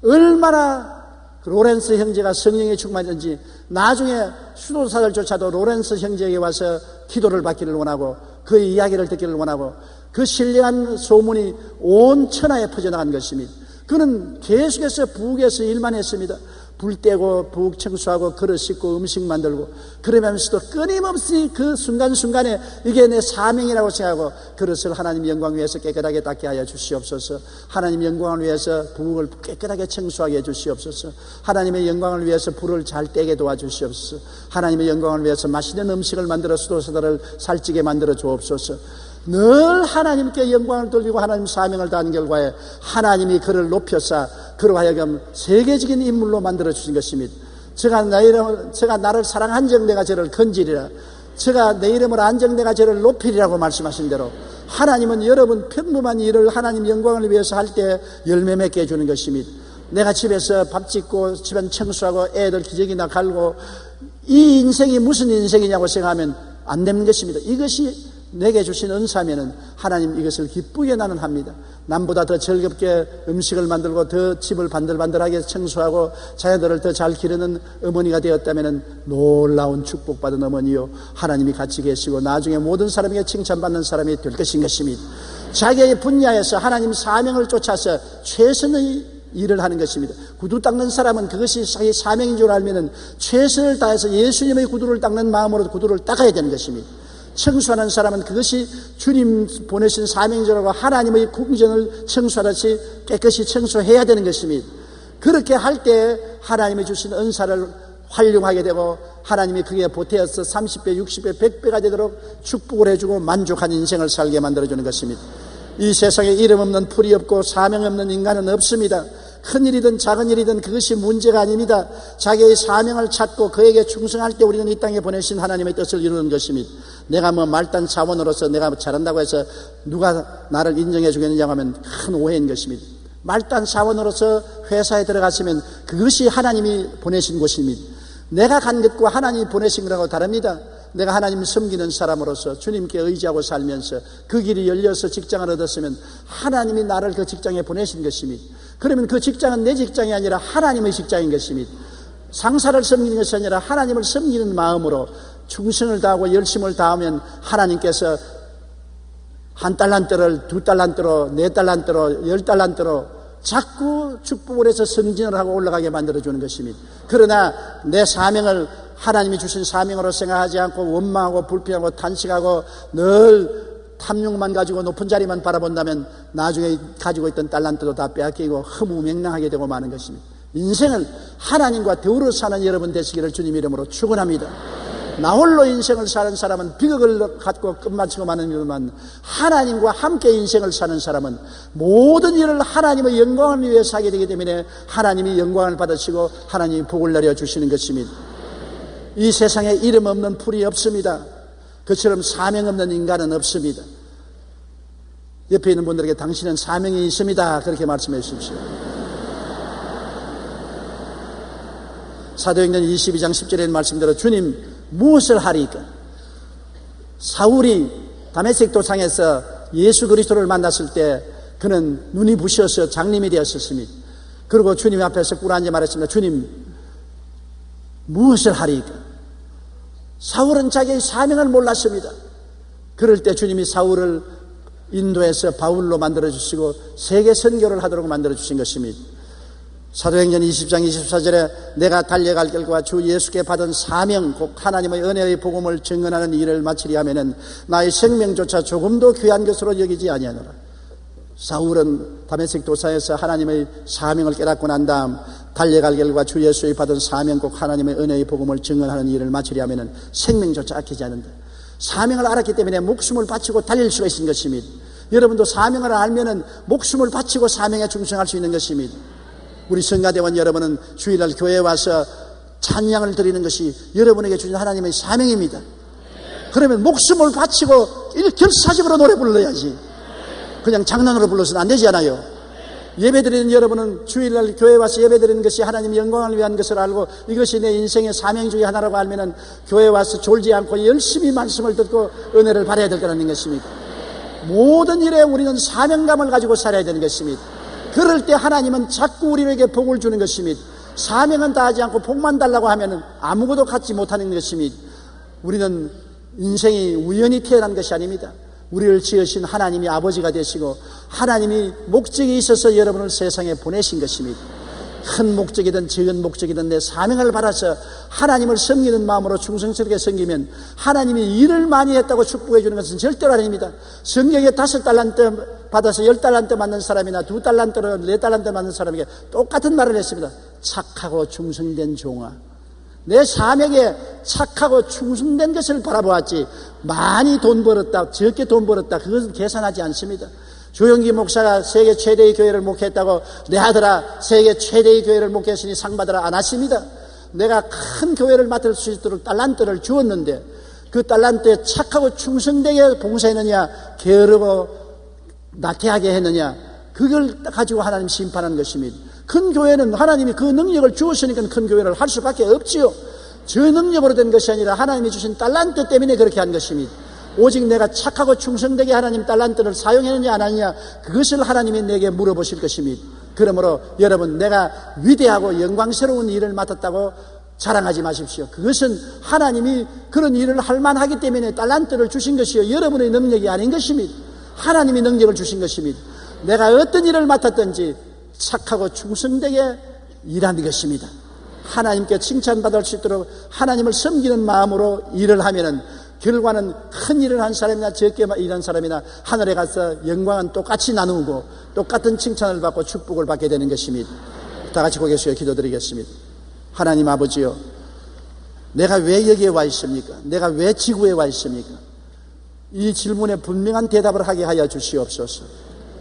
얼마나 로렌스 형제가 성령에 충만했는지 나중에 수도사들조차도 로렌스 형제에게 와서 기도를 받기를 원하고 그의 이야기를 듣기를 원하고 그 신령한 소문이 온 천하에 퍼져나간 것입니다. 그는 계속해서 부엌에서 일만 했습니다. 불 떼고 부엌 청소하고 그릇 씻고 음식 만들고 그러면서도 끊임없이 그 순간순간에 이게 내 사명이라고 생각하고 그릇을 하나님 영광 위해서 깨끗하게 닦게 하여 주시옵소서. 하나님 영광을 위해서 부엌을 깨끗하게 청소하게 해 주시옵소서. 하나님의 영광을 위해서 불을 잘 떼게 도와주시옵소서. 하나님의 영광을 위해서 맛있는 음식을 만들어 수도사들을 살찌게 만들어 주옵소서. 늘 하나님께 영광을 돌리고 하나님 사명을 다하는 결과에 하나님이 그를 높여서 그로 하여금 세계적인 인물로 만들어 주신 것입니다. 제가 나를 사랑한 적 내가 저를 건지리라. 제가 내 이름을 안정 내가 저를 높이리라고 말씀하신 대로 하나님은 여러분 평범한 일을 하나님 영광을 위해서 할 때 열매 맺게 해주는 것입니다. 내가 집에서 밥 짓고 집안 청소하고 애들 기저귀나 갈고 이 인생이 무슨 인생이냐고 생각하면 안 되는 것입니다. 이것이 내게 주신 은사면은 하나님 이것을 기쁘게 나는 합니다. 남보다 더 즐겁게 음식을 만들고 더 집을 반들반들하게 청소하고 자녀들을 더 잘 기르는 어머니가 되었다면은 놀라운 축복받은 어머니요 하나님이 같이 계시고 나중에 모든 사람에게 칭찬받는 사람이 될 것인 것입니다. 자기의 분야에서 하나님 사명을 쫓아서 최선의 일을 하는 것입니다. 구두 닦는 사람은 그것이 자기 사명인 줄 알면은 최선을 다해서 예수님의 구두를 닦는 마음으로 구두를 닦아야 되는 것입니다. 청소하는 사람은 그것이 주님 보내신 사명이라고 하나님의 궁전을 청소하듯이 깨끗이 청소해야 되는 것입니다. 그렇게 할 때 하나님이 주신 은사를 활용하게 되고 하나님이 그게 보태어서 30배, 60배, 100배가 되도록 축복을 해주고 만족한 인생을 살게 만들어주는 것입니다. 이 세상에 이름 없는 풀이 없고 사명 없는 인간은 없습니다. 큰 일이든 작은 일이든 그것이 문제가 아닙니다. 자기의 사명을 찾고 그에게 충성할 때 우리는 이 땅에 보내신 하나님의 뜻을 이루는 것입니다. 내가 말단 사원으로서 내가 잘한다고 해서 누가 나를 인정해 주겠느냐고 하면 큰 오해인 것입니다. 말단 사원으로서 회사에 들어갔으면 그것이 하나님이 보내신 곳입니다. 내가 간 것과 하나님이 보내신 거라고 다릅니다. 내가 하나님을 섬기는 사람으로서 주님께 의지하고 살면서 그 길이 열려서 직장을 얻었으면 하나님이 나를 그 직장에 보내신 것입니다. 그러면 그 직장은 내 직장이 아니라 하나님의 직장인 것입니다. 상사를 섬기는 것이 아니라 하나님을 섬기는 마음으로 충성을 다하고 열심을 다하면 하나님께서 1달란트를 2달란트로 4달란트로 10달란트로 자꾸 축복을 해서 승진을 하고 올라가게 만들어주는 것입니다. 그러나 내 사명을 하나님이 주신 사명으로 생각하지 않고 원망하고 불평하고 탄식하고 늘 탐욕만 가지고 높은 자리만 바라본다면 나중에 가지고 있던 달란트도 다 빼앗기고 허무맹랑하게 되고 마는 것입니다. 인생을 하나님과 더불어 사는 여러분 되시기를 주님 이름으로 축원합니다. 나홀로 인생을 사는 사람은 비극을 갖고 끝마치고 마는 일만, 하나님과 함께 인생을 사는 사람은 모든 일을 하나님의 영광을 위해서 하게 되기 때문에 하나님이 영광을 받으시고 하나님이 복을 내려주시는 것입니다. 이 세상에 이름 없는 풀이 없습니다. 그처럼 사명 없는 인간은 없습니다. 옆에 있는 분들에게 당신은 사명이 있습니다, 그렇게 말씀해 주십시오. 사도행전 22장 10절에 말씀대로 주님 무엇을 하리까? 사울이 다메섹 도상에서 예수 그리스도를 만났을 때 그는 눈이 부셔서 장님이 되었었습니다. 그리고 주님 앞에서 꿇어앉아 말했습니다. 주님 무엇을 하리까? 사울은 자기의 사명을 몰랐습니다. 그럴 때 주님이 사울을 인도해서 바울로 만들어주시고 세계 선교를 하도록 만들어주신 것입니다. 사도행전 20장 24절에 내가 달려갈 길과 주 예수께 받은 사명 곧 하나님의 은혜의 복음을 증언하는 일을 마치리 하면은 나의 생명조차 조금도 귀한 것으로 여기지 아니하노라. 사울은 다메섹 도사에서 하나님의 사명을 깨닫고 난 다음 달려갈 길과 주 예수의 받은 사명 곧 하나님의 은혜의 복음을 증언하는 일을 마치리 하면은 생명조차 아끼지 않는다. 사명을 알았기 때문에 목숨을 바치고 달릴 수가 있는 것입니다. 여러분도 사명을 알면은 목숨을 바치고 사명에 충성할 수 있는 것입니다. 우리 성가대원 여러분은 주일날 교회에 와서 찬양을 드리는 것이 여러분에게 주신 하나님의 사명입니다. 그러면 목숨을 바치고 일결사적으로 노래 불러야지. 그냥 장난으로 불러서는 안 되지 않아요. 예배드리는 여러분은 주일날 교회에 와서 예배드리는 것이 하나님의 영광을 위한 것을 알고 이것이 내 인생의 사명 중에 하나라고 알면은 교회에 와서 졸지 않고 열심히 말씀을 듣고 은혜를 받아야 될 거라는 것입니다. 모든 일에 우리는 사명감을 가지고 살아야 되는 것입니다. 그럴 때 하나님은 자꾸 우리에게 복을 주는 것입니다. 사명은 다하지 않고 복만 달라고 하면 아무것도 갖지 못하는 것입니다. 우리는 인생이 우연히 태어난 것이 아닙니다. 우리를 지으신 하나님이 아버지가 되시고 하나님이 목적이 있어서 여러분을 세상에 보내신 것입니다. 큰 목적이든 작은 목적이든 내 사명을 받아서 하나님을 섬기는 마음으로 충성스럽게 섬기면 하나님이 일을 많이 했다고 축복해 주는 것은 절대로 아닙니다. 성경에 5달란트 받아서 10달란트 받는 사람이나 2달란트로 4달란트 받는 사람에게 똑같은 말을 했습니다. 착하고 충성된 종아, 내 사명에 착하고 충성된 것을 바라보았지 많이 돈 벌었다 적게 돈 벌었다 그것은 계산하지 않습니다. 조영기 목사가 세계 최대의 교회를 목회했다고 내 아들아 세계 최대의 교회를 목회했으니 상 받으라 안 하십니다. 내가 큰 교회를 맡을 수 있도록 달란트를 주었는데 그 달란트에 착하고 충성되게 봉사했느냐 게으르고 나태하게 했느냐 그걸 가지고 하나님 심판하는 것입니다. 큰 교회는 하나님이 그 능력을 주었으니까 큰 교회를 할 수밖에 없지요. 저 능력으로 된 것이 아니라 하나님이 주신 달란트 때문에 그렇게 한 것입니다. 오직 내가 착하고 충성되게 하나님 달란트를 사용했느냐 안 하느냐 그것을 하나님이 내게 물어보실 것입니다. 그러므로 여러분 내가 위대하고 영광스러운 일을 맡았다고 자랑하지 마십시오. 그것은 하나님이 그런 일을 할 만하기 때문에 달란트를 주신 것이요 여러분의 능력이 아닌 것입니다. 하나님이 능력을 주신 것입니다. 내가 어떤 일을 맡았든지 착하고 충성되게 일하는 것입니다. 하나님께 칭찬받을 수 있도록 하나님을 섬기는 마음으로 일을 하면은 결과는 큰 일을 한 사람이나 적게 일한 사람이나 하늘에 가서 영광은 똑같이 나누고 똑같은 칭찬을 받고 축복을 받게 되는 것입니다. 다 같이 고개 숙여 기도드리겠습니다. 하나님 아버지요, 내가 왜 여기에 와 있습니까? 내가 왜 지구에 와 있습니까? 이 질문에 분명한 대답을 하게 하여 주시옵소서.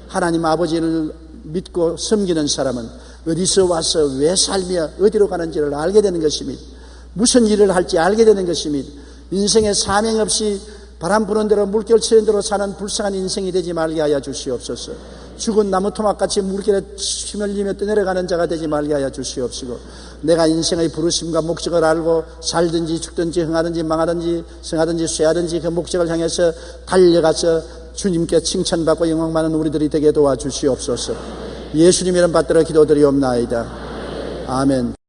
하나님 아버지를 믿고 섬기는 사람은 어디서 와서 왜 살며 어디로 가는지를 알게 되는 것입니다. 무슨 일을 할지 알게 되는 것입니다. 인생에 사명 없이 바람 부는 대로 물결 치는 대로 사는 불쌍한 인생이 되지 말게 하여 주시옵소서. 죽은 나무 토막같이 물결에 휘말리며 떠내려가는 자가 되지 말게 하여 주시옵시고, 내가 인생의 부르심과 목적을 알고 살든지 죽든지 흥하든지 망하든지 성하든지 쇠하든지 그 목적을 향해서 달려가서 주님께 칭찬받고 영광 많은 우리들이 되게 도와주시옵소서. 예수님 이름 받들어 기도드리옵나이다. 아멘.